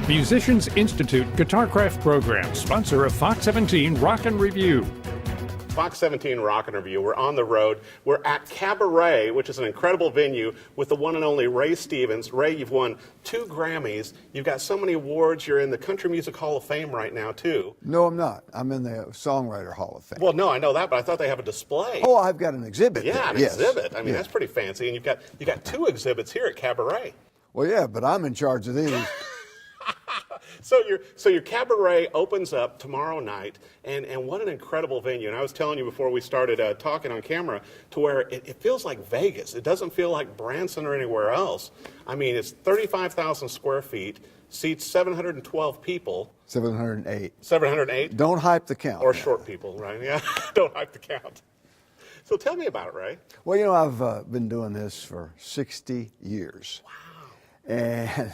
Musicians Institute Guitarcraft Program, sponsor of Fox 17 Rock and Review. Fox 17 Rock and Review. We're on the road. We're at CabaRay, which is an incredible venue with the one and only Ray Stevens. Ray, you've won 2 Grammys. You've got so many awards. You're in the Country Music Hall of Fame right now, too. No, I'm not. I'm in the Songwriter Hall of Fame. Well, no, I know that, but I thought they have a display. Oh, I've got an exhibit. Yeah, there. an Yes. exhibit. I mean, Yeah. that's pretty fancy. And you got 2 exhibits here at CabaRay. Well, yeah, but I'm in charge of these. So your CabaRay opens up tomorrow night, and what an incredible venue. And I was telling you before we started talking on camera, to where it feels like Vegas. It doesn't feel like Branson or anywhere else. I mean, it's 35,000 square feet, seats 712 people. 708. 708? Don't hype the count. Or short people, right? Yeah, don't hype the count. So tell me about it, Ray. Well, you know, I've been doing this for 60 years. Wow. And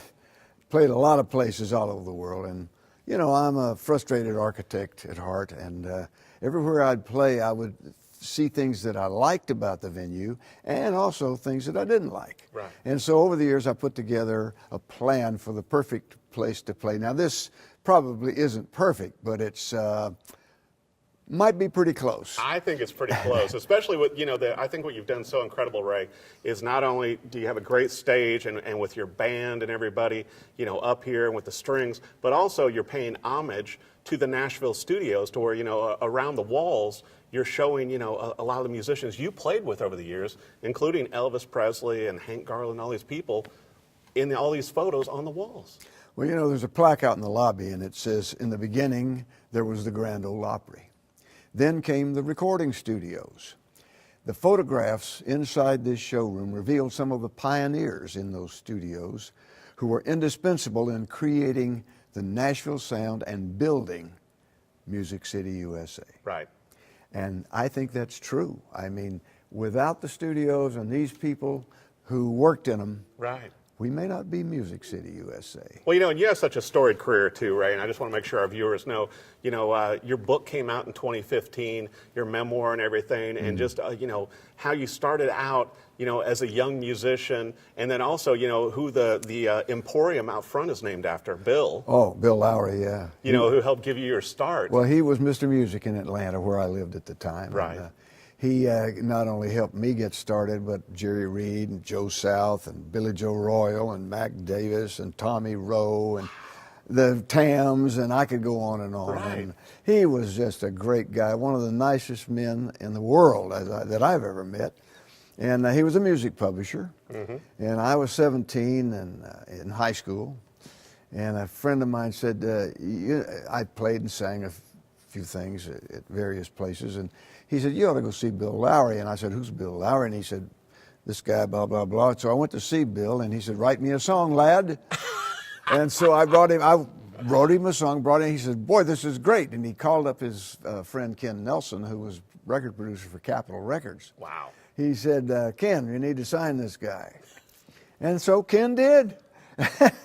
played a lot of places all over the world. And, you know, I'm a frustrated architect at heart. And everywhere I'd play, I would see things that I liked about the venue and also things that I didn't like. Right. And so over the years, I put together a plan for the perfect place to play. Now, this probably isn't perfect, but it's might be pretty close. I think it's pretty close, especially with, you know, I think what you've done so incredible, Ray, is not only do you have a great stage and with your band and everybody, you know, up here and with the strings, but also you're paying homage to the Nashville studios, to where, you know, around the walls, you're showing, you know, a lot of the musicians you played with over the years, including Elvis Presley and Hank Garland, all these people, in all these photos on the walls. Well, you know, there's a plaque out in the lobby, and it says, "In the beginning, there was the Grand Ole Opry. Then came the recording studios." The photographs inside this showroom revealed some of the pioneers in those studios who were indispensable in creating the Nashville sound and building Music City, USA. Right. And I think that's true. I mean, without the studios and these people who worked in them, Right. we may not be Music City, USA. Well, you know, and you have such a storied career too, Ray, and I just want to make sure our viewers know, you know, your book came out in 2015, your memoir and everything, and just, you know, how you started out, you know, as a young musician, and then also, you know, who the Emporium out front is named after, Bill. Oh, Bill Lowry, yeah. You know, who helped give you your start. Well, he was Mr. Music in Atlanta, where I lived at the time. Right. And, he not only helped me get started, but Jerry Reed and Joe South and Billy Joe Royal and Mac Davis and Tommy Rowe and the Tams, and I could go on and on. Right. And he was just a great guy, one of the nicest men in the world that I've ever met. And he was a music publisher. And I was 17 and in high school. And a friend of mine said, I played and sang a few things at various places, and he said, "You ought to go see Bill Lowry." And I said, "Who's Bill Lowry?" And he said, "This guy, blah, blah, blah." So I went to see Bill, and he said, "Write me a song, lad." And so I wrote him a song, he said, "Boy, this is great." And he called up his friend Ken Nelson, who was record producer for Capitol Records. Wow. He said, "Ken, you need to sign this guy." And so Ken did.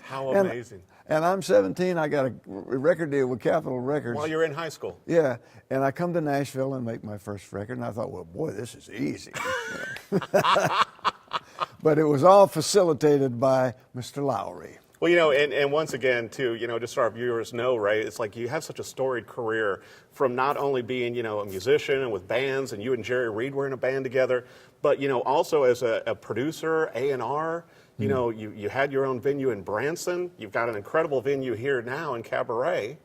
How amazing. And I'm 17, I got a record deal with Capitol Records. While you're in high school. Yeah, and I come to Nashville and make my first record, and I thought, well, boy, this is easy. But it was all facilitated by Mr. Lowry. Well, you know, and once again, too, you know, just so our viewers know, Ray, it's like you have such a storied career, from not only being, you know, a musician and with bands, and you and Jerry Reed were in a band together, but, you know, also as a producer, A&R. You know, you had your own venue in Branson. You've got an incredible venue here now in CabaRay.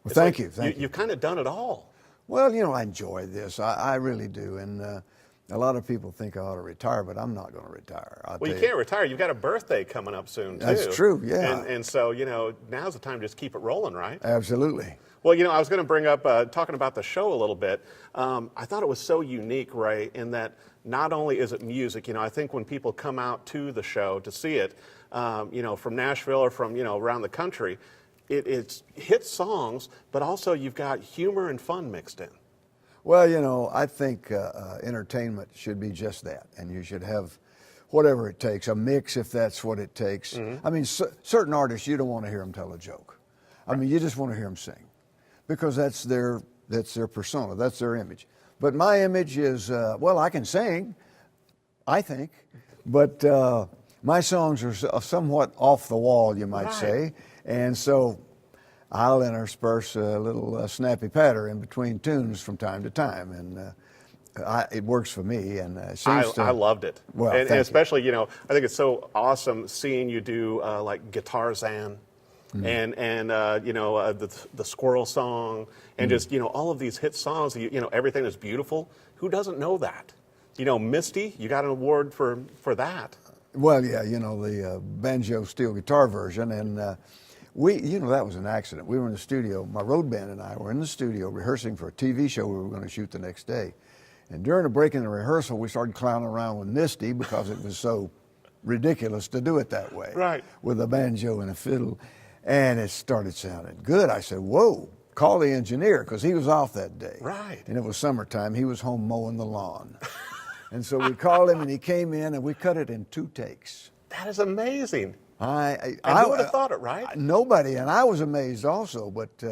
Well, thank you. You've kind of done it all. Well, you know, I enjoy this. I really do. And a lot of people think I ought to retire, but I'm not going to retire. Well, you can't retire. You've got a birthday coming up soon, too. That's true, yeah. And so, you know, now's the time to just keep it rolling, right? Absolutely. Well, you know, I was going to bring up, talking about the show a little bit, I thought it was so unique, Ray, in that not only is it music, you know, I think when people come out to the show to see it, you know, from Nashville or from, you know, around the country, it's hit songs, but also you've got humor and fun mixed in. Well, you know, I think entertainment should be just that, and you should have whatever it takes, a mix if that's what it takes. I mean, certain artists, you don't want to hear them tell a joke. I mean, you just want to hear them sing, because that's their persona, that's their image. But my image is, well, I can sing, I think, but my songs are somewhat off the wall, you might say, And so I'll intersperse a little snappy patter in between tunes from time to time, and it works for me. And it seems I loved it. Well, and thank you. especially, you know, I think it's so awesome seeing you do like Guitar Zan. And you know, the Squirrel Song, and just, you know, all of these hit songs, you know, Everything Is Beautiful. Who doesn't know that? You know, Misty, you got an award for that. Well, yeah, you know, the banjo steel guitar version, and you know, that was an accident. We were in the studio, my road band and I were in the studio rehearsing for a TV show we were going to shoot the next day. And during a break in the rehearsal, we started clowning around with Misty because it was so ridiculous to do it that way. Right. With a banjo and a fiddle. And it started sounding good. I said, whoa, call the engineer, because he was off that day. Right. And it was summertime. He was home mowing the lawn. And so we called him, and he came in, and we cut it in 2 takes. That is amazing. I who would have thought it, right? Nobody, and I was amazed also, but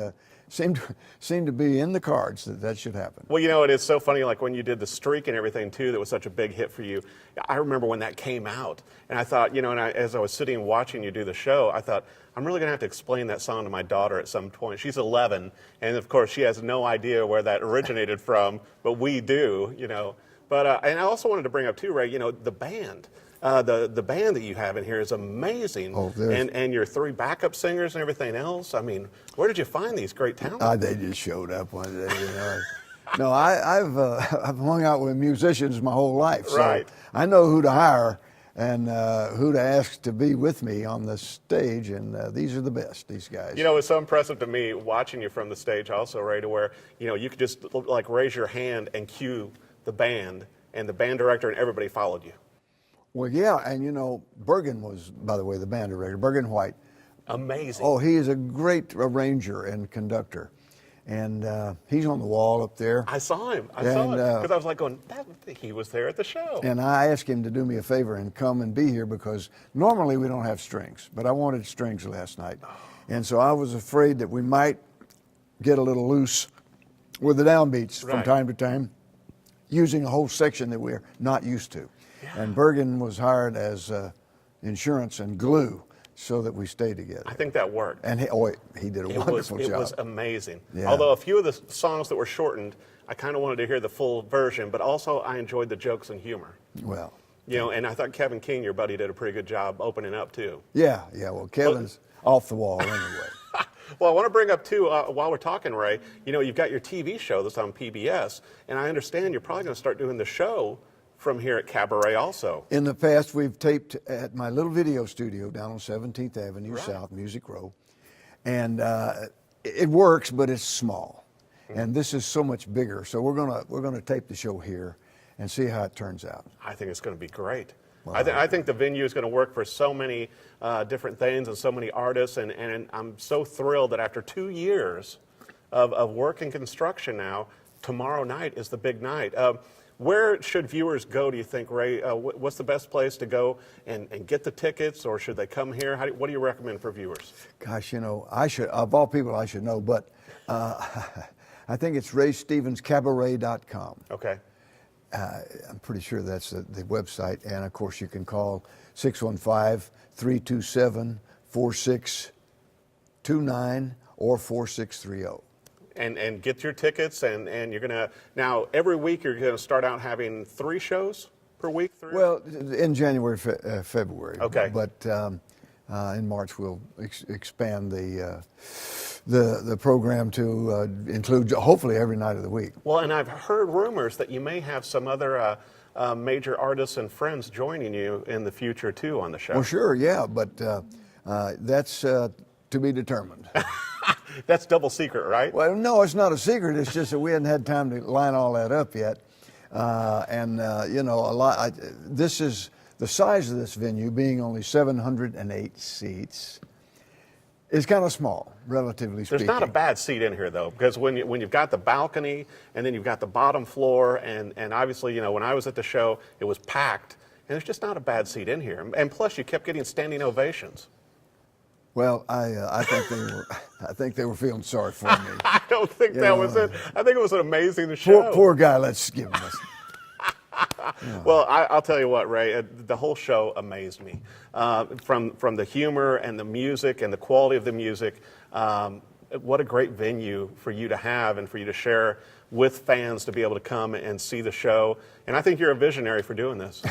seemed to be in the cards that should happen. Well, you know, it is so funny, like when you did The Streak and everything, too, that was such a big hit for you. I remember when that came out, and I thought, you know, as I was sitting and watching you do the show, I thought, I'm really going to have to explain that song to my daughter at some point. She's 11, and of course, she has no idea where that originated from, but we do, you know. But and I also wanted to bring up, too, Ray, you know, the band. The band that you have in here is amazing. Oh, and your 3 backup singers and everything else. I mean, where did you find these great talents? They just showed up one day, you know. No, I've hung out with musicians my whole life, so Right. I know who to hire and who to ask to be with me on the stage, and these are the best, these guys. You know, it's so impressive to me watching you from the stage also, Ray, to where, you know, you could just like raise your hand and cue the band, and the band director and everybody followed you. Well, yeah, and you know, Bergen was, by the way, the band director, Bergen White. Amazing. Oh, he is a great arranger and conductor. And he's on the wall up there. I saw him. I saw it. Because I was like going, he was there at the show. And I asked him to do me a favor and come and be here, because normally we don't have strings, but I wanted strings last night. And so I was afraid that we might get a little loose with the downbeats from Right. time to time, using a whole section that we're not used to. Yeah. And Bergen was hired as insurance and glue so that we stay together. I think that worked. And he did a wonderful job. It was amazing. Yeah. Although a few of the songs that were shortened, I kind of wanted to hear the full version, but also I enjoyed the jokes and humor. Well, You know, and I thought Kevin King, your buddy, did a pretty good job opening up, too. yeah. Well, Kevin's off the wall anyway. Well, I want to bring up, too, while we're talking, Ray, you know, you've got your TV show that's on PBS, and I understand you're probably going to start doing the show from here at CabaRay also. In the past, we've taped at my little video studio down on 17th Avenue Right. South, Music Row. And it works, but it's small. And this is so much bigger. So we're gonna tape the show here and see how it turns out. I think it's going to be great. Wow. I think the venue is going to work for so many different things and so many artists, and I'm so thrilled that after 2 years of work in construction now, tomorrow night is the big night. Where should viewers go, do you think, Ray? What's the best place to go and get the tickets, or should they come here? What do you recommend for viewers? Gosh, you know, of all people, I should know, but I think it's RayStevensCabaret.com. Okay. I'm pretty sure that's the website. And of course, you can call 615-327-4629 or 4630. And get your tickets, and you're going to, now every week you're going to start out having 3 shows per week? 3? Well, in January, February. Okay. But in March we'll expand the program to include hopefully every night of the week. Well, and I've heard rumors that you may have some other major artists and friends joining you in the future too on the show. Well, sure, yeah, but that's to be determined. That's double secret, right? Well, no, it's not a secret. It's just that we hadn't had time to line all that up yet. You know, this is the size of this venue, being only 708 seats, is kind of small, relatively speaking. There's not a bad seat in here, though, because when you've got the balcony and then you've got the bottom floor, and obviously, you know, when I was at the show, it was packed, and there's just not a bad seat in here. And plus, you kept getting standing ovations. Well, I think they were feeling sorry for me. I don't think You that know, was it. I think it was an amazing show. Poor guy. Let's give him this. Well, I'll tell you what, Ray, the whole show amazed me. From the humor and the music and the quality of the music, what a great venue for you to have and for you to share with fans to be able to come and see the show. And I think you're a visionary for doing this.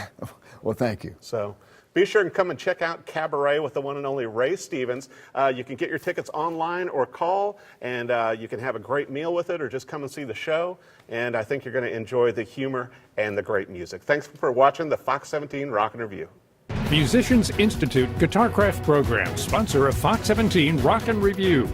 Well, thank you. So be sure and come and check out CabaRay with the one and only Ray Stevens. You can get your tickets online or call, and you can have a great meal with it or just come and see the show. And I think you're going to enjoy the humor and the great music. Thanks for watching the Fox 17 Rockin' Review. Musicians Institute Guitarcraft program, sponsor of Fox 17 Rock and Review.